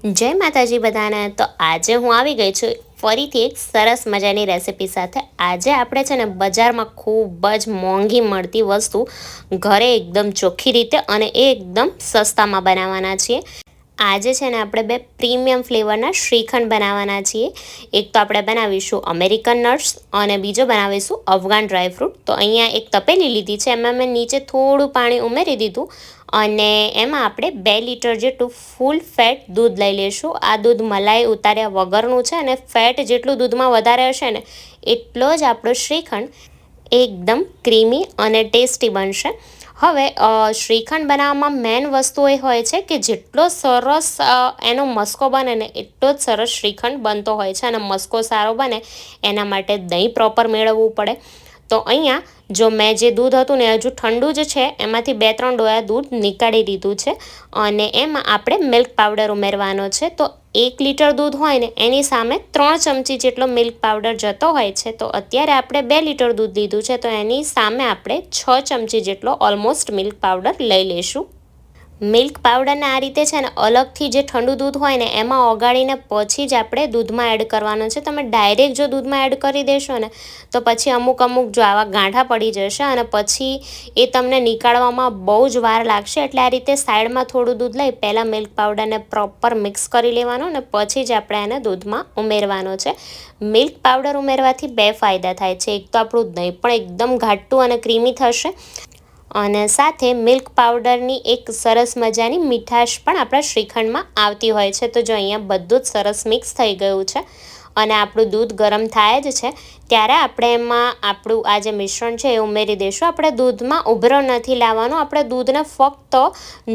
જય માતાજી બધાને। તો આજે હું આવી ગઈ છું ફરીથી એક સરસ મજાની રેસિપી સાથે। આજે આપણે છે ને બજારમાં ખૂબ જ મોંઘી મળતી વસ્તુ ઘરે એકદમ ચોખ્ખી રીતે અને એકદમ સસ્તામાં બનાવવાના છીએ। આજે છે ને આપણે બે પ્રીમિયમ ફ્લેવરના શ્રીખંડ બનાવવાના છીએ। એક તો આપણે બનાવીશું અમેરિકન નટ્સ અને બીજો બનાવીશું અફઘાન ડ્રાયફ્રૂટ। તો અહીંયા એક તપેલી લીધી છે, એમાં મેં નીચે થોડું પાણી ઉમેરી દીધું અને એમાં આપણે 2 લીટર જેટલું ફૂલ ફેટ દૂધ લઈ લઈશું। આ દૂધ મલાઈ ઉતાર્યા વગરનું છે અને ફેટ જેટલું દૂધમાં વધારે હશે ને એટલો જ આપણો શ્રીખંડ એકદમ ક્રીમી અને ટેસ્ટી બનશે। હવે શ્રીખંડ બનાવવામાં મેઇન વસ્તુ એ હોય છે કે જેટલો સરસ એનો મસ્કો બને ને એટલો જ સરસ શ્રીખંડ બનતો હોય છે, અને મસ્કો સારો બને એના માટે દહીં પ્રોપર મેળવવું પડે। તો અહીંયા જો મેં જે દૂધ હતું ને હજુ ઠંડુ જ છે, એમાંથી 2-3 ડોયા દૂધ નીકાળી દીધું છે અને એમાં આપણે મિલ્ક પાવડર ઉમેરવાનો છે। તો 1 લીટર દૂધ હોય ને એની સામે 3 ચમચી જેટલો મિલ્ક પાવડર જતો હોય છે। તો અત્યારે આપણે 2 લીટર દૂધ લીધું છે, તો એની સામે આપણે 6 ચમચી જેટલો ઓલમોસ્ટ મિલ્ક પાવડર લઈ લઈશું। મિલ્ક પાવડરને આ રીતે છે ને અલગથી જે ઠંડુ દૂધ હોય ને એમાં ઓગાળીને પછી જ આપણે દૂધમાં એડ કરવાનો છે। તમે ડાયરેક્ટ જો દૂધમાં એડ કરી દેશો ને તો પછી અમુક જો આવા ગાંઠા પડી જશે અને પછી એ તમને નીકાળવામાં બહુ જ વાર લાગશે। એટલે આ રીતે સાઈડમાં થોડું દૂધ લઈ પહેલાં મિલ્ક પાવડરને પ્રોપર મિક્સ કરી લેવાનો અને પછી જ આપણે એને દૂધમાં ઉમેરવાનો છે। મિલ્ક પાવડર ઉમેરવાથી 2 ફાયદા થાય છે। એક તો આપણું દહીં પણ એકદમ ઘાટું અને ક્રીમી થશે અને સાથે મિલ્ક પાવડરની એક સરસ મજાની મીઠાશ પણ આપણા શ્રીખંડમાં આવતી હોય છે। તો જો અહીંયા બધું જ સરસ મિક્સ થઈ ગયું છે અને આપણું દૂધ ગરમ થાય જ છે ત્યારે આપણે એમાં આપણું આ જે મિશ્રણ છે એ ઉમેરી દઈશું। આપણે દૂધમાં ઉભરો નથી લાવવાનો, આપણે દૂધને ફક્ત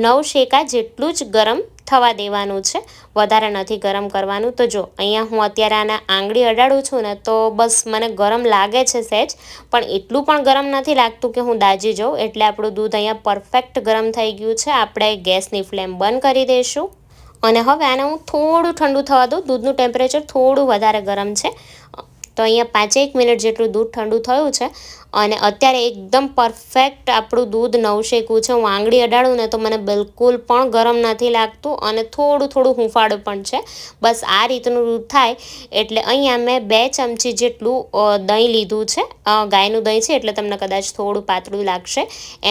9 શેકા જેટલું જ ગરમ થવા દેવાનું છે, વધારે નથી ગરમ કરવાનું। તો જો અહીંયા હું અત્યારે આને આંગળી અડાડું છું ને તો બસ મને ગરમ લાગે છે સહેજ, પણ એટલું પણ ગરમ નથી લાગતું કે હું દાજી જાઉં। એટલે આપણું દૂધ અહીંયા પરફેક્ટ ગરમ થઈ ગયું છે। આપણે ગેસની ફ્લેમ બંધ કરી દઈશું અને હવે આને હું થોડું ઠંડુ થવા દઉં। દૂધનું ટેમ્પરેચર થોડું વધારે ગરમ છે, તો અહીંયા 5-1 મિનિટ જેટલું દૂધ ઠંડુ થયું છે અને અત્યારે એકદમ પરફેક્ટ આપણું દૂધ નવશેકું છે। હું આંગળી અડાડું ને તો મને બિલકુલ પણ ગરમ નથી લાગતું અને થોડું હુંફાળું પણ છે। બસ આ રીતનું દૂધ થાય એટલે અહીંયા મેં 2 ચમચી જેટલું દહીં લીધું છે। ગાયનું દહીં છે એટલે તમને કદાચ થોડું પાતળું લાગશે।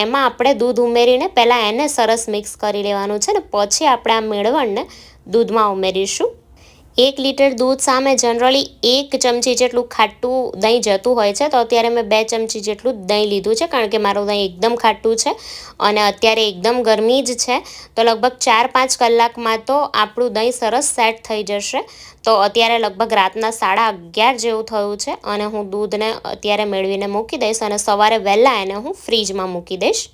એમાં આપણે દૂધ ઉમેરીને પહેલાં એને સરસ મિક્સ કરી લેવાનું છે ને પછી આપણે આ મેળવણને દૂધમાં ઉમેરીશું। 1 લીટર દૂધ સામે જનરલી 1 ચમચી જેટલું ખાટું દહીં જતું હોય છે, તો અત્યારે મેં 2 ચમચી જેટલું દહીં લીધું છે કારણ કે મારું દહીં એકદમ ખાટું છે અને અત્યારે એકદમ ગરમી જ છે। તો લગભગ 4-5 કલાકમાં તો આપણું દહીં સરસ સેટ થઈ જશે। તો અત્યારે લગભગ રાતના 11:30 જેવું થયું છે અને હું દૂધને અત્યારે મેળવીને મૂકી દઈશ અને સવારે વહેલા એને હું ફ્રીજમાં મૂકી દઈશ।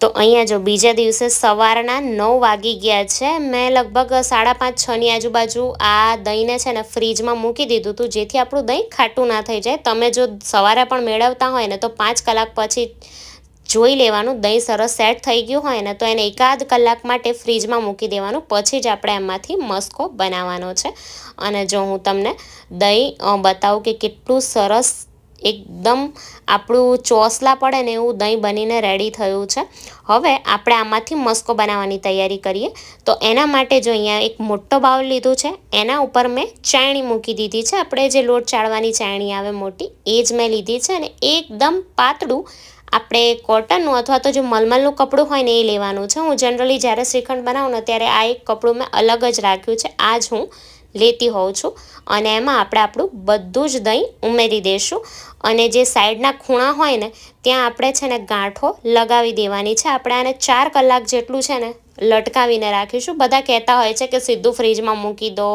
તો અહીંયા જો બીજા દિવસે સવારના 9 વાગી ગયા છે, મેં લગભગ 5:30-6ની આજુબાજુ આ દહીંને છે ને ફ્રીજમાં મૂકી દીધું હતું જેથી આપણું દહીં ખાટું ના થઈ જાય। તમે જો સવારે પણ મેળવતા હોય ને તો 5 કલાક પછી જોઈ લેવાનું દહીં સરસ સેટ થઈ ગયું હોય ને તો એને 1-8 કલાક માટે ફ્રીજમાં મૂકી દેવાનું, પછી જ આપણે એમાંથી મસ્કો બનાવવાનો છે। અને જો હું તમને દહીં બતાવું કે કેટલું સરસ એકદમ આપણું ચોસલા પડે ને એવું દહીં બનીને રેડી થયું છે। હવે આપણે આમાંથી મસ્કો બનાવવાની તૈયારી કરીએ। તો એના માટે જો અહીંયા એક મોટો બાઉલ લીધું છે, એના ઉપર મેં ચાયણી મૂકી દીધી છે। આપણે જે લોટ ચાળવાની ચાયણી આવે મોટી એ જ મેં લીધી છે અને એકદમ પાતળું આપણે કોટનનું અથવા તો જો મલમલનું કપડું હોય ને એ લેવાનું છે। હું જનરલી જ્યારે શ્રીખંડ બનાવું ને ત્યારે આ એક કપડું મેં અલગ જ રાખ્યું છે, આ જ હું લેતી હોઉં છું અને એમાં આપણે આપણું બધું જ દહીં ઉમેરી દઈશું અને જે સાઈડના ખૂણા હોય ને ત્યાં આપણે છે ને ગાંઠો લગાવી દેવાની છે। આપણે આને 4 કલાક જેટલું છે ને લટકાવીને રાખીશું। બધા કહેતા હોય છે કે સીધું ફ્રીજમાં મૂકી દો,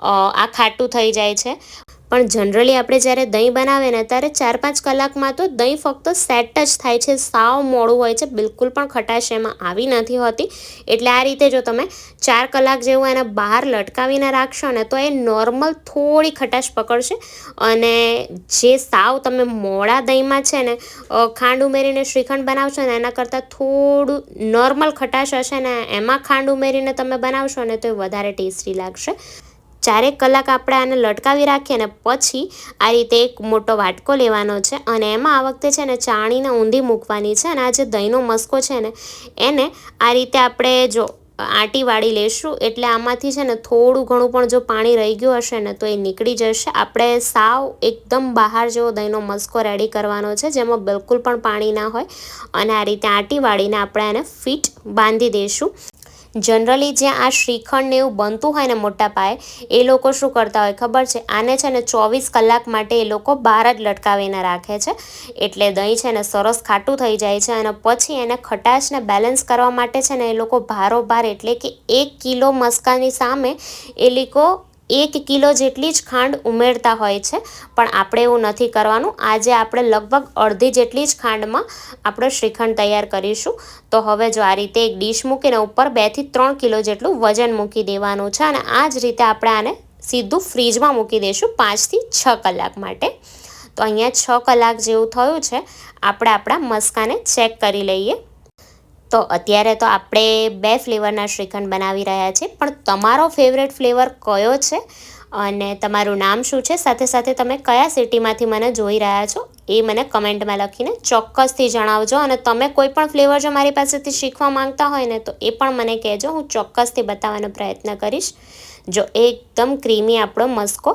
આ ખાટું થઈ જાય છે, પણ જનરલી આપણે જ્યારે દહીં બનાવે ને ત્યારે 4-5 કલાકમાં તો દહીં ફક્ત સેટ જ થાય છે, સાવ મોડું હોય છે, બિલકુલ પણ ખટાશ એમાં આવી નથી હોતી। એટલે આ રીતે જો તમે 4 કલાક જેવું એને બહાર લટકાવીને રાખશો ને તો એ નોર્મલ થોડી ખટાશ પકડશે અને જે સાવ તમે મોડા દહીંમાં છે ને ખાંડ ઉમેરીને શ્રીખંડ બનાવશો ને એના કરતાં થોડું નોર્મલ ખટાશ હશે ને એમાં ખાંડ ઉમેરીને તમે બનાવશો ને તો એ વધારે ટેસ્ટી લાગશે। 4 કલાક આપણે આને લટકાવી રાખીએ ને પછી આ રીતે એક મોટો વાટકો લેવાનો છે અને એમાં આ વખતે છે ને ચાળણીને ઊંધી મૂકવાની છે અને આ જે દહીંનો મસ્કો છે ને એને આ રીતે આપણે જો આંટી વાળી લેશું, એટલે આમાંથી છે ને થોડું ઘણું પણ જો પાણી રહી ગયું હશે ને તો એ નીકળી જશે. આપણે સાવ એકદમ બહાર જેવો દહીંનો મસ્કો રેડી કરવાનો છે, જેમાં બિલકુલ પણ પાણી ના હોય, અને આ રીતે આંટી વાળીને આપણે એને ફિટ બાંધી દઈશું. જનરલી જ્યાં આ શ્રીખંડ ને એવું બનતું હોય ને મોટા પાયે, એ લોકો શું કરતા હોય ખબર છે, આને છે ને 24 કલાક માટે એ લોકો બહાર જ લટકાવીને રાખે છે, એટલે દહીં છે ને સરસ ખાટું થઈ જાય છે. અને પછી એને ખટાશને બેલેન્સ કરવા માટે છે ને એ લોકો ભારોભાર, એટલે કે 1 કિલો મસ્કાની સામે એ લોકો 1 કિલો જેટલી જ ખાંડ ઉમેરતા હોય છે. પણ આપણે એવું નથી કરવાનું. આજે આપણે લગભગ અડધી જેટલી જ ખાંડમાં આપણો શ્રીખંડ તૈયાર કરીશું. તો હવે જો આ રીતે એક ડીશ મૂકીને ઉપર 2 થી 3 કિલો જેટલું વજન મૂકી દેવાનું છે, અને આ જ રીતે આપણે આને સીધું ફ્રીજમાં મૂકી દઈશું 5 થી 6 કલાક માટે. તો અહીંયા 6 કલાક જેવું થયું છે. આપણે આપણા મસ્કાને ચેક કરી લઈએ. તો અત્યારે તો આપણે 2 ફ્લેવરના શ્રીખંડ બનાવી રહ્યા છીએ, પણ તમારો ફેવરેટ ફ્લેવર કયો છે અને તમારું નામ શું છે, સાથે સાથે તમે કયા સિટીમાંથી મને જોઈ રહ્યા છો એ મને કમેન્ટમાં લખીને ચોક્કસથી જણાવજો. અને તમે કોઈ પણ ફ્લેવર જો મારી પાસેથી શીખવા માંગતા હોય ને તો એ પણ મને કહેજો, હું ચોક્કસથી બતાવવાનો પ્રયત્ન કરીશ. જો એકદમ ક્રીમી આપણો મસ્કો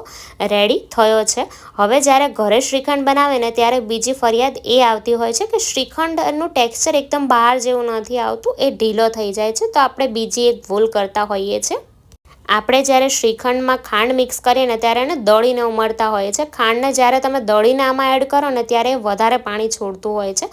રેડી થયો છે. હવે જ્યારે ઘરે શ્રીખંડ બનાવે ને ત્યારે બીજી ફરિયાદ એ આવતી હોય છે કે શ્રીખંડનું ટેક્સચર એકદમ બહાર જેવું નથી આવતું, એ ઢીલો થઈ જાય છે. તો આપણે બીજી એક ભૂલ કરતા હોઈએ છીએ. આપણે જ્યારે શ્રીખંડમાં ખાંડ મિક્સ કરીએ ને ત્યારે એને દળીને ઉમરતા હોઈએ છીએ. ખાંડને જ્યારે તમે દળીને આમાં એડ કરો ને ત્યારે વધારે પાણી છોડતું હોય છે,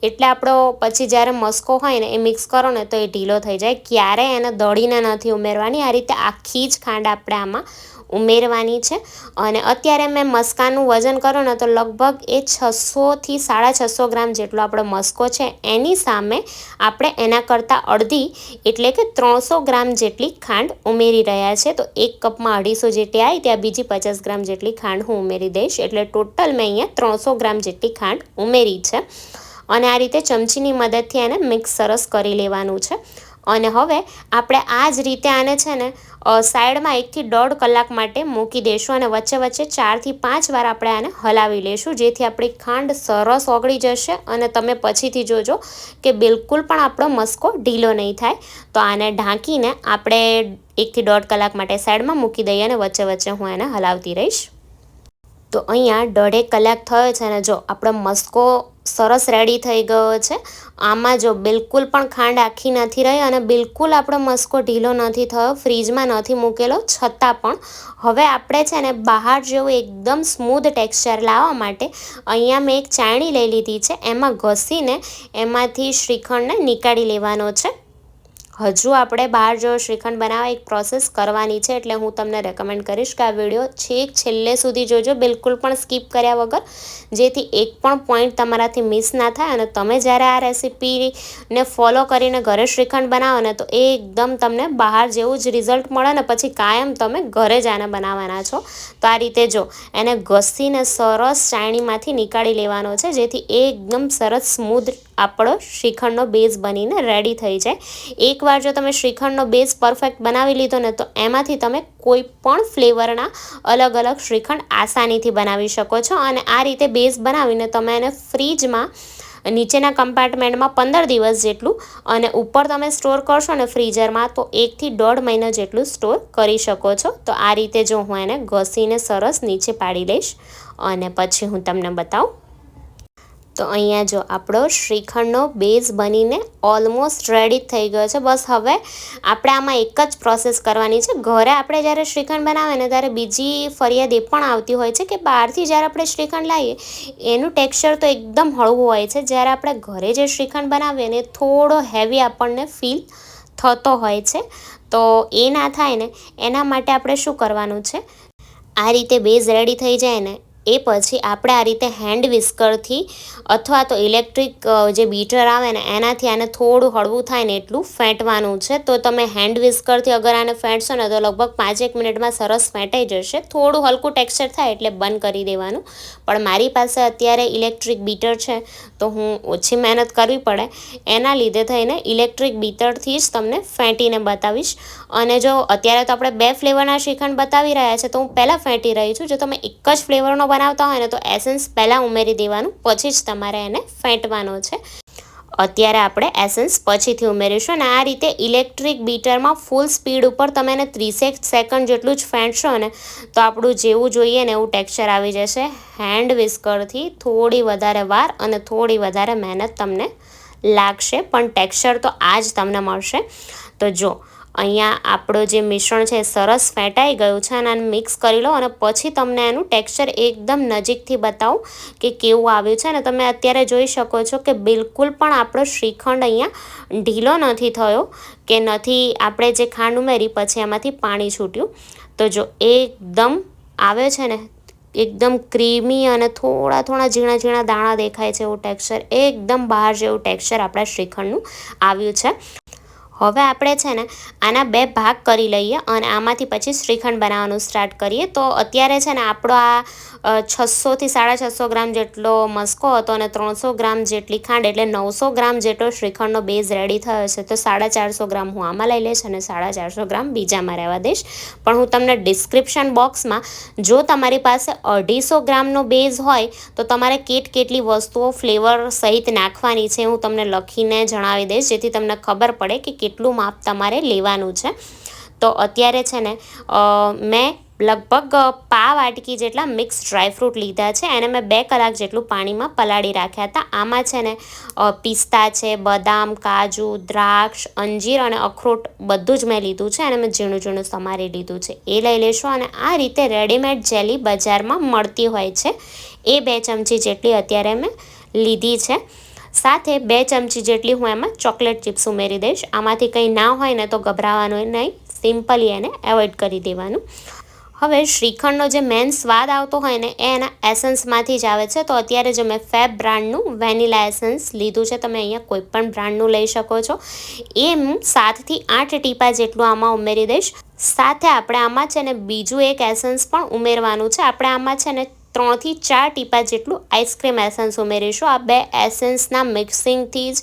એટલે આપણો પછી જ્યારે મસ્કો હોય ને એ મિક્સ કરો ને તો એ ઢીલો થઈ જાય. ક્યારેય એને દળીને નથી ઉમેરવાની, આ રીતે આખી જ ખાંડ આપણે આમાં ઉમેરવાની છે. અને અત્યારે મેં મસ્કાનું વજન કરું ને તો લગભગ એ 600 થી 650 ગ્રામ જેટલો આપણો મસ્કો છે. એની સામે આપણે એના કરતાં અડધી એટલે કે 300 ગ્રામ જેટલી ખાંડ ઉમેરી રહ્યા છે. તો એક કપમાં 250 જેટલી આવી, ત્યાં બીજી 50 ગ્રામ જેટલી ખાંડ હું ઉમેરી દઈશ, એટલે ટોટલ મેં અહીંયા 300 ગ્રામ જેટલી ખાંડ ઉમેરી છે. અને આ રીતે ચમચીની મદદથી એને મિક્સ સરસ કરી લેવાનું છે. અને હવે આપણે આ જ રીતે આને છે ને સાઈડમાં 1 થી 1.5 કલાક માટે મૂકી દઈશું, અને વચ્ચે વચ્ચે 4 થી 5 વાર આપણે આને હલાવી લઈશું, જેથી આપણી ખાંડ સરસ ઓગળી જશે. અને તમે પછીથી જોજો કે બિલકુલ પણ આપણો મસ્કો ઢીલો નહીં થાય. તો આને ઢાંકીને આપણે 1 થી 1.5 કલાક માટે સાઈડમાં મૂકી દઈએ, અને વચ્ચે વચ્ચે હું એને હલાવતી રહીશ. તો અહીંયા 1.5 કલાક થયો છે અને જો આપણો મસ્કો સરસ રેડી થઈ ગયો છે. આમાં જો બિલકુલ પણ ખાંડ આખી નથી રહી, અને બિલકુલ આપણો મસ્કો ઢીલો નથી થયો, ફ્રીજમાં નથી મૂકેલો છતાં પણ. હવે આપણે છે ને બહાર જેવું એકદમ સ્મૂધ ટેક્સચર લાવવા માટે અહીંયા મેં એક ચાળણી લઈ લીધી છે, એમાં ઘસીને એમાંથી શ્રીખંડને નીકાળી લેવાનો છે. હજુ આપણે બહાર જો શ્રીખંડ બનાવવા એક પ્રોસેસ કરવાની છે, એટલે હું તમને રેકમેન્ડ કરીશ કે આ વિડીયો છેલ્લે સુધી જોજો, બિલકુલ પણ સ્કીપ કર્યા વગર, જેથી એક પણ પોઈન્ટ તમારાથી મિસ ના થાય. અને તમે જ્યારે આ રેસીપીને ફોલો કરીને ઘરે શ્રીખંડ બનાવો ને તો એ એકદમ તમને બહાર જેવું જ રિઝલ્ટ મળે, ને પછી કાયમ તમે ઘરે જ આને બનાવવાના છો. તો આ રીતે જો એને ઘસીને સરસ ચાળણીમાંથી નીકાળી લેવાનો છે, જેથી એ એકદમ સરસ સ્મૂધ આપણો શ્રીખંડનો બેઝ બનીને રેડી થઈ જાય. એકવાર જો તમે શ્રીખંડનો બેઝ પરફેક્ટ બનાવી લીધો ને તો એમાંથી તમે કોઈ પણ ફ્લેવરના અલગ અલગ શ્રીખંડ આસાનીથી બનાવી શકો છો. અને આ રીતે બેઝ બનાવીને તમે એને ફ્રીજમાં નીચેના કમ્પાર્ટમેન્ટમાં 15 દિવસ જેટલું, અને ઉપર તમે સ્ટોર કરશો ને ફ્રીઝરમાં તો 1 થી 1.5 મહિના જેટલું સ્ટોર કરી શકો છો. તો આ રીતે જો હું એને ઘસીને સરસ નીચે પાડી લઈશ અને પછી હું તમને બતાવું. તો અહીંયા જો આપણો શ્રીખંડનો બેઝ બનીને ઓલમોસ્ટ રેડી થઈ ગયો છે. બસ હવે આપણે આમાં એક જ પ્રોસેસ કરવાની છે. ઘરે આપણે જ્યારે શ્રીખંડ બનાવીએ ને ત્યારે બીજી ફરિયાદ એ પણ આવતી હોય છે કે બહારથી જ્યારે આપણે શ્રીખંડ લાવીએ એનું ટેક્સચર તો એકદમ હળવું હોય છે, જ્યારે આપણે ઘરે જે શ્રીખંડ બનાવીએ ને થોડો હેવી આપણને ફીલ થતો હોય છે. તો એ ના થાય ને એના માટે આપણે શું કરવાનું છે, આ રીતે બેઝ રેડી થઈ જાય ને એ પછી આપણે આ રીતે હેન્ડ વિસ્કરથી અથવા તો ઇલેક્ટ્રિક જે બીટર આવે ને એનાથી આને થોડું હળવું થાય ને એટલું ફેંટવાનું છે. તો તમે હેન્ડ વિસ્કરથી અગર આને ફેંટશો ને તો લગભગ 5-1 મિનિટમાં સરસ ફેંટાઈ જશે. થોડું હલકું ટેક્સચર થાય એટલે બંધ કરી દેવાનું. પણ મારી પાસે અત્યારે ઇલેક્ટ્રિક બીટર છે તો હું ઓછી મહેનત કરવી પડે એના લીધે થઈને ઇલેક્ટ્રિક બીટરથી જ તમને ફેંટીને બતાવીશ. અને જો અત્યારે તો આપણે 2 ફ્લેવરના શ્રીખંડ બતાવી રહ્યા છે તો હું પહેલાં ફેંટી રહી છું. જો તમે એક જ ફ્લેવરનો બનાવતા હોય ને તો એસેન્સ પહેલાં ઉમેરી દેવાનું, પછી જ તમારે એને ફેંટવાનો છે. અત્યારે આપણે એસન્સ પછીથી ઉમેરીશું અને આ રીતે ઇલેક્ટ્રિક બીટરમાં ફૂલ સ્પીડ ઉપર તમે એને 30 સેકન્ડ જેટલું જ ફેંટશો ને તો આપણું જેવું જોઈએ ને એવું ટેક્સચર આવી જશે. હેન્ડ વિસ્કરથી થોડી વધારે વાર અને થોડી વધારે મહેનત તમને લાગશે, પણ ટેક્સચર તો આ જ તમને મળશે. તો જો અહીંયા આપણો જે મિશ્રણ છે સરસ ફેંટાઈ ગયું છે અને આને મિક્સ કરી લો અને પછી તમને એનું ટેક્સચર એકદમ નજીકથી બતાવું કે કેવું આવ્યું છે. અને તમે અત્યારે જોઈ શકો છો કે બિલકુલ પણ આપણો શ્રીખંડ અહીંયા ઢીલો નથી થયો કે નથી આપણે જે ખાંડ ઉમેરી પછી એમાંથી પાણી છૂટ્યું. તો જો એકદમ આવે છે ને એકદમ ક્રીમી અને થોડા ઝીણા ઝીણા દાણા દેખાય છે એવું ટેક્સચર, એકદમ બહાર જેવું ટેક્સચર આપણા શ્રીખંડનું આવ્યું છે. હવે આપણે છે ને આના 2 ભાગ કરી લઈએ અને આમાંથી પછી શ્રીખંડ બનાવવાનું સ્ટાર્ટ કરીએ. તો અત્યારે છે ને આપણો આ 600 થી 650 ગ્રામ જેટલો મસ્કો હતો અને 300 ગ્રામ જેટલી ખાંડ એટલે 900 ગ્રામ જેટલો શ્રીખંડનો બેઝ રેડી થયો છે. તો 450 ગ્રામ હું આમાં લઈ લઈશ અને 450 ગ્રામ બીજામાં રહેવા દઈશ. પણ હું તમને ડિસ્ક્રિપ્શન બોક્સમાં જો તમારી પાસે 250 ગ્રામનો બેઝ હોય તો તમારે કેટલી વસ્તુઓ ફ્લેવર સહિત નાખવાની છે હું તમને લખીને જણાવી દઈશ, જેથી તમને ખબર પડે કે કેટલું માપ તમારે લેવાનું છે. તો અત્યારે છે ને મેં લગભગ 1/2 વાટકી જેટલા મિક્સ ડ્રાયફ્રૂટ લીધા છે. એને મેં 2 કલાક જેટલું પાણીમાં પલાળી રાખ્યા હતા. આમાં છે ને પિસ્તા છે, બદામ, કાજુ, દ્રાક્ષ, અંજીર અને અખરોટ બધું જ મેં લીધું છે અને મેં ઝીણું સમારી લીધું છે, એ લઈ લેશો. અને આ રીતે રેડીમેડ જેલી બજારમાં મળતી હોય છે એ 2 ચમચી જેટલી અત્યારે મેં લીધી છે. સાથે 2 ચમચી જેટલી હું એમાં ચોકલેટ ચિપ્સ ઉમેરી દઈશ. આમાંથી કંઈ ના હોય ને તો ગભરાવાનું નહીં, સિમ્પલી એને એવોઇડ કરી દેવાનું. હવે શ્રીખંડનો જે મેન સ્વાદ આવતો હોય ને એ એના એસન્સમાંથી જ આવે છે. તો અત્યારે જો મેં ફેબ બ્રાન્ડનું વેનીલા એસન્સ લીધું છે, તમે અહીંયા કોઈ પણ બ્રાન્ડનું લઈ શકો છો. એ હું 7 થી 8 ટીપા જેટલું આમાં ઉમેરી દઈશ. સાથે આપણે આમાં છે ને બીજું એક એસન્સ પણ ઉમેરવાનું છે. આપણે આમાં છે ને 3 થી 4 ટીપા જેટલું આઈસ્ક્રીમ એસન્સ ઉમેરીશું. આ 2 એસન્સના મિક્સિંગથી જ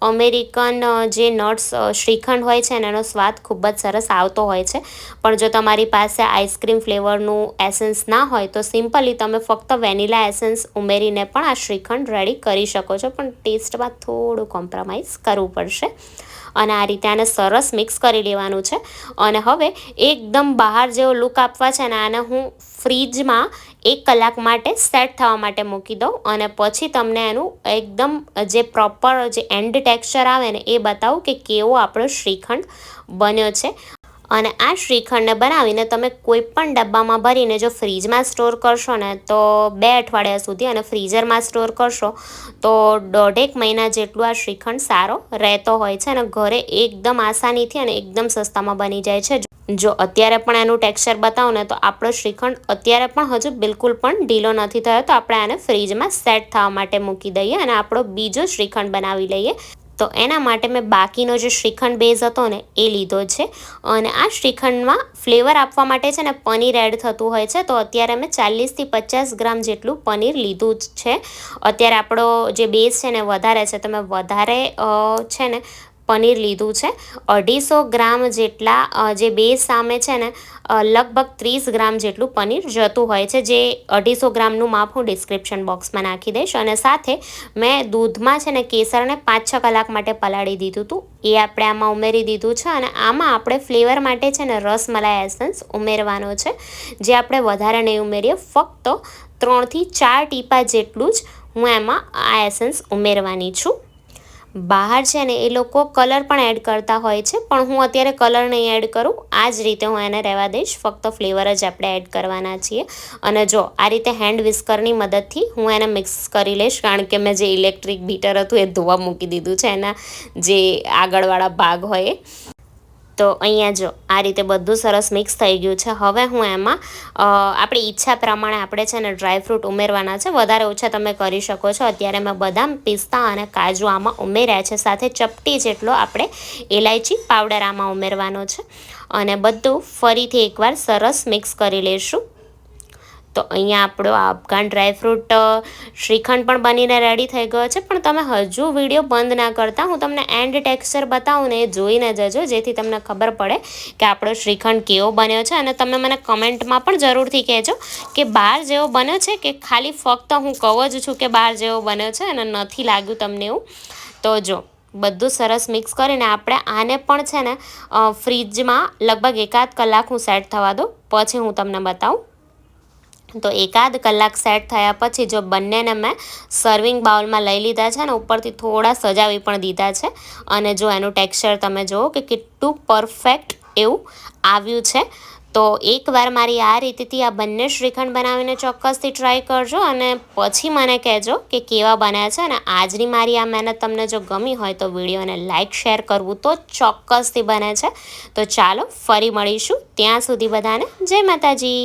અમેરિકન જે નટ્સ શ્રીખંડ હોય છે એનો સ્વાદ ખૂબ જ સરસ આવતો હોય છે. પણ જો તમારી પાસે આઈસ્ક્રીમ ફ્લેવરનું એસન્સ ના હોય તો સિમ્પલી તમે ફક્ત વેનીલા એસન્સ ઉમેરીને પણ આ શ્રીખંડ રેડી કરી શકો છો, પણ ટેસ્ટમાં થોડું કોમ્પ્રોમાઇઝ કરવું પડશે. અને આ રીતે આને સરસ મિક્સ કરી લેવાનું છે. અને હવે એકદમ બહાર જેવો લુક આપવા છે ને આને હું ફ્રીજમાં 1 કલાક માટે સેટ થવા માટે મૂકી દઉં અને પછી તમને એનું એકદમ જે પ્રોપર જે એન્ડ ટેક્સચર આવે ને એ બતાવું કે કેવો આપણો શ્રીખંડ બન્યો છે. અને આ શ્રીખંડને બનાવીને તમે કોઈ પણ ડબ્બામાં ભરીને જો ફ્રીજમાં સ્ટોર કરશો ને તો 2 અઠવાડિયા સુધી, અને ફ્રીઝરમાં સ્ટોર કરશો તો 1.5 મહિના જેટલું આ શ્રીખંડ સારો રહેતો હોય છે અને ઘરે એકદમ આસાનીથી અને એકદમ સસ્તામાં બની જાય છે. જો અત્યારે પણ એનું ટેક્સચર બતાવું ને તો આપણો શ્રીખંડ અત્યારે પણ હજુ બિલકુલ પણ ઢીલો નથી થયો. તો આપણે આને ફ્રીજમાં સેટ થવા માટે મૂકી દઈએ અને આપણો બીજો શ્રીખંડ બનાવી લઈએ. તો એના માટે મેં બાકીનો જે શ્રીખંડ બેઝ હતો ને એ લીધો છે. અને આ શ્રીખંડમાં ફ્લેવર આપવા માટે છે ને પનીર એડ થતું હોય છે. તો અત્યારે મેં 40 થી 50 ગ્રામ જેટલું પનીર લીધું જ છે. અત્યારે આપણો જે બેઝ છે ને વધારે છે, તમે વધારે છે ને પનીર લીધું છે. 250 ગ્રામ જેટલા જે બેઝ સામે છે ને લગભગ 30 ગ્રામ જેટલું પનીર જતું હોય છે, જે 250 ગ્રામનું માપ હું ડિસ્ક્રિપ્શન બોક્સમાં નાખી દઈશ. અને સાથે મેં દૂધમાં છે ને કેસરને 5-6 કલાક માટે પલાળી દીધું હતું, એ આપણે આમાં ઉમેરી દીધું છે. અને આમાં આપણે ફ્લેવર માટે છે ને રસમલાઈ એસન્સ ઉમેરવાનો છે, જે આપણે વધારે નહીં ઉમેરીએ, ફક્ત 3 થી 4 ટીપા જેટલું જ હું એમાં આ એસન્સ ઉમેરવાની છું. બહાર છે ને એ લોકો કલર પણ એડ કરતા હોય છે, પણ હું અત્યારે કલર નહીં એડ કરું. આ જ રીતે હું એને રહેવા દઈશ, ફક્ત ફ્લેવર જ આપણે એડ કરવાના છીએ. અને જો આ રીતે હેન્ડ વિસ્કરની મદદથી હું એને મિક્સ કરી લઈશ, કારણ કે મેં જે ઇલેક્ટ્રિક બીટર હતું એ ધોવા મૂકી દીધું છે, એના જે આગળવાળા ભાગ હોય એ. તો અહીંયા જો આ રીતે બધું સરસ મિક્સ થઈ ગયું છે. હવે હું એમાં આપણી ઈચ્છા પ્રમાણે આપણે છે ને ડ્રાયફ્રૂટ ઉમેરવાના છે, વધારે ઓછા તમે કરી શકો છો. અત્યારે મેં બદામ, પિસ્તા અને કાજુ આમાં ઉમેર્યા છે. સાથે ચપટી જેટલો આપણે ઇલાયચી પાવડર આમાં ઉમેરવાનો છે. અને બધું ફરીથી એકવાર સરસ મિક્સ કરી લઈશું. તો અહીંયા આપણો અફઘાન ડ્રાયફ્રૂટ શ્રીખંડ પણ બનીને રેડી થઈ ગયો છે. પણ તમે હજુ વિડીયો બંધ ના કરતા, હું તમને એન્ડ ટેક્સચર બતાવું ને એ જોઈને જજો, જેથી તમને ખબર પડે કે આપણો શ્રીખંડ કેવો બન્યો છે. અને તમે મને કમેન્ટમાં પણ જરૂરથી કહેજો કે બહાર જેવો બન્યો છે કે ખાલી ફક્ત હું કહું જ છું કે બહાર જેવો બન્યો છે અને નથી લાગ્યું તમને એવું. તો જો બધું સરસ મિક્સ કરીને આપણે આને પણ છે ને ફ્રીજમાં લગભગ 1-8 કલાક હું સેટ થવા દઉં, પછી હું તમને બતાવું. તો 1-8 કલાક સેટ થયા પછી જો બંનેને મેં સર્વિંગ બાઉલમાં લઈ લીધા છે ને ઉપરથી થોડા સજાવી પણ દીધા છે. અને જો એનું ટેક્સચર તમે જુઓ કે કેટલું પરફેક્ટ એવું આવ્યું છે. તો એકવાર મારી આ રીતથી આ બંને શ્રીખંડ બનાવીને ચોક્કસથી ટ્રાય કરજો અને પછી મને કહેજો કે કેવા બન્યા છે. અને આજની મારી આ મહેનત તમને જો ગમી હોય તો વિડીયોને લાઇક શેર કરવું તો ચોક્કસથી બને છે. તો ચાલો ફરી મળીશું, ત્યાં સુધી બધાને જય માતાજી.